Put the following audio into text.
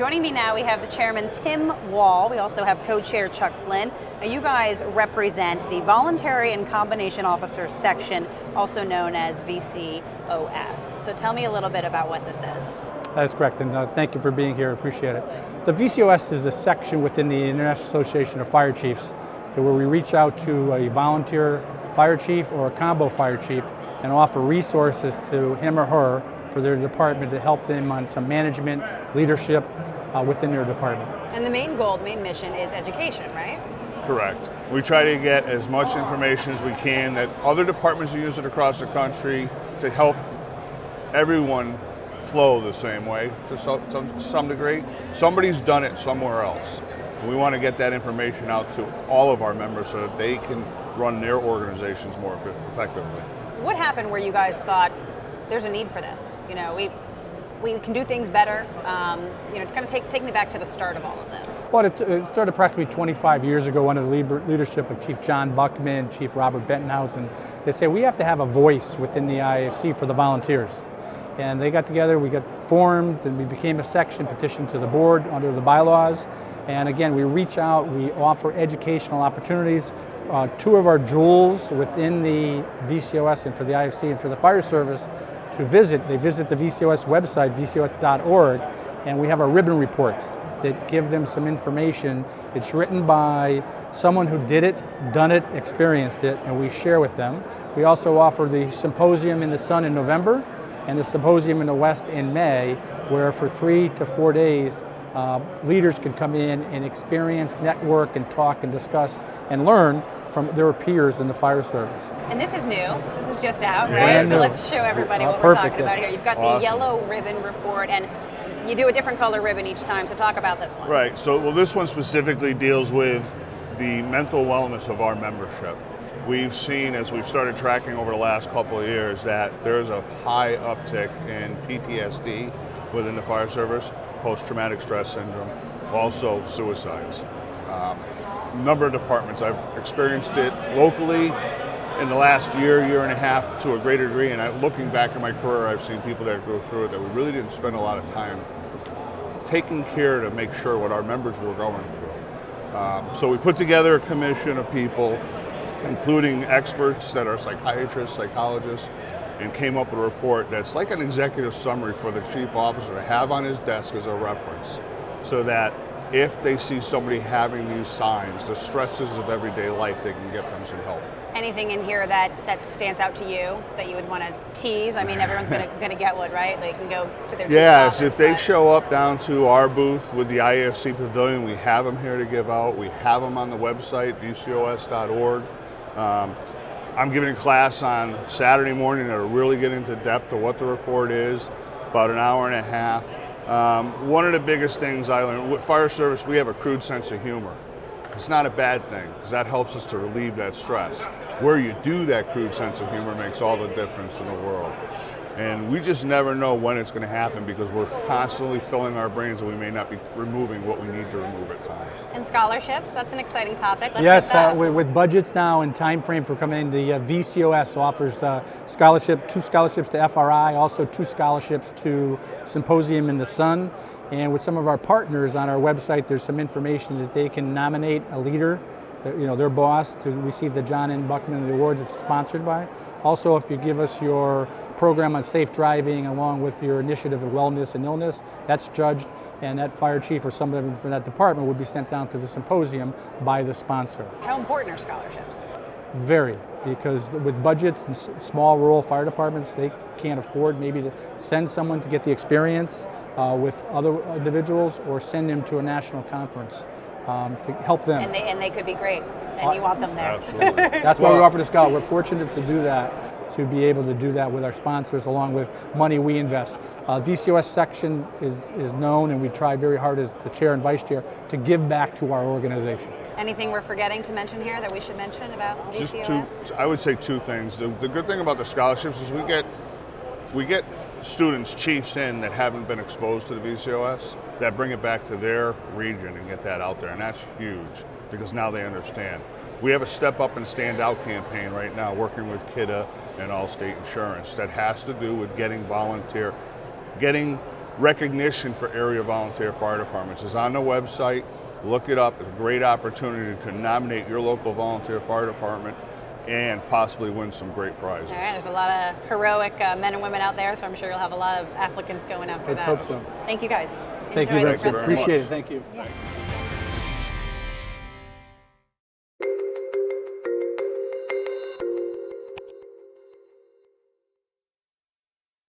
Joining me now, we have the chairman, Tim Wall. We also have co-chair Chuck Flynn. Now, you guys represent the Voluntary and Combination Officers section, also known as VCOS. So tell me a little bit about what this is. That's correct, and thank you for being here, appreciate it. The VCOS is a section within the International Association of Fire Chiefs where we reach out to a volunteer fire chief or a combo fire chief and offer resources to him or her for their department to help them on some management, leadership within their department. And the main goal, the main mission is education, right? Correct. We try to get as much information as we can that other departments use it across the country to help everyone flow the same way to some degree. Somebody's done it somewhere else. We want to get that information out to all of our members so that they can run their organizations more effectively. What happened where you guys thought there's a need for this? You know, we can do things better. You know, kind of take me back to the start of all of this. Well, it started approximately 25 years ago under the leadership of Chief John Buckman, Chief Robert Bentonhausen. They say we have to have a voice within the IAFC for the volunteers. And they got together, we got formed, and we became a section, petitioned to the board under the bylaws. And again, we reach out, we offer educational opportunities. Two of our jewels within the VCOS and for the IFC and for the fire service to visit, they visit the VCOS website, VCOS.org, and we have our ribbon reports that give them some information. It's written by someone who did it, done it, experienced it, and we share with them. We also offer the symposium in the Sun in November and the symposium in the West in May, where for 3 to 4 days, leaders can come in and experience, network, and talk and discuss and learn from their peers in the fire service. And this is new. This is just out, Brand right? So new. let's show everybody what we're Perfect. talking about here. You've got the yellow ribbon report, and you do a different color ribbon each time, so talk about this one. Right, so this one specifically deals with the mental wellness of our membership. We've seen, as we've started tracking over the last couple of years, that there's a high uptick in PTSD within the fire service, post-traumatic stress syndrome, also suicides. Number of departments, I've experienced it locally in the last year and a half to a greater degree, and looking back in my career, I've seen people that go through it that we really didn't spend a lot of time taking care to make sure what our members were going through. So we put together a commission of people, including experts that are psychiatrists, psychologists, and came up with a report that's like an executive summary for the chief officer to have on his desk as a reference, so that if they see somebody having these signs, the stresses of everyday life, they can get them some help. Anything in here that stands out to you that you would want to tease? I mean, everyone's gonna get one, right? They can go to their Yes, office, if they show up down to our booth with the IAFC Pavilion, we have them here to give out. We have them on the website, VCOS.org. I'm giving a class on Saturday morning that'll really get into depth of what the report is, about an hour and a half. One of the biggest things I learned with fire service, we have a crude sense of humor. It's not a bad thing, because that helps us to relieve that stress. Where you do that crude sense of humor makes all the difference in the world. And we just never know when it's going to happen, because we're constantly filling our brains and we may not be removing what we need to remove at times. And scholarships, that's an exciting topic. Let's Yes, get that. with budgets now and time frame for coming in, the VCOS offers 2 scholarships to FRI, also 2 scholarships to Symposium in the Sun. And with some of our partners on our website, there's some information that they can nominate a leader, you know, their boss, to receive the John N. Buckman Award that's sponsored by. Also, if you give us your program on safe driving along with your initiative of wellness and illness, that's judged, and that fire chief or somebody from that department would be sent down to the symposium by the sponsor. How important are scholarships? Very, because with budgets and small rural fire departments, they can't afford maybe to send someone to get the experience with other individuals or send them to a national conference to help them. And they could be great, and you want them there. Absolutely. That's why we offer the scholar. We're fortunate to do that, to be able to do that with our sponsors along with money we invest. VCOS section is known, and we try very hard as the chair and vice chair to give back to our organization. Anything we're forgetting to mention here that we should mention about VCOS? I would say 2 things. The good thing about the scholarships is we get students, chiefs in that haven't been exposed to the VCOS, that bring it back to their region and get that out there, and that's huge, because now they understand. We have a Step Up and Stand Out campaign right now working with KIDA and Allstate Insurance that has to do with getting recognition for area volunteer fire departments is on the website. Look it up. It's a great opportunity to nominate your local volunteer fire department and possibly win some great prizes. All right, there's a lot of heroic men and women out there, so I'm sure you'll have a lot of applicants going after Let's that. hope so. Thank you guys. Thank you Enjoy very the much. rest of the Appreciate day. it. Thank you. Yeah.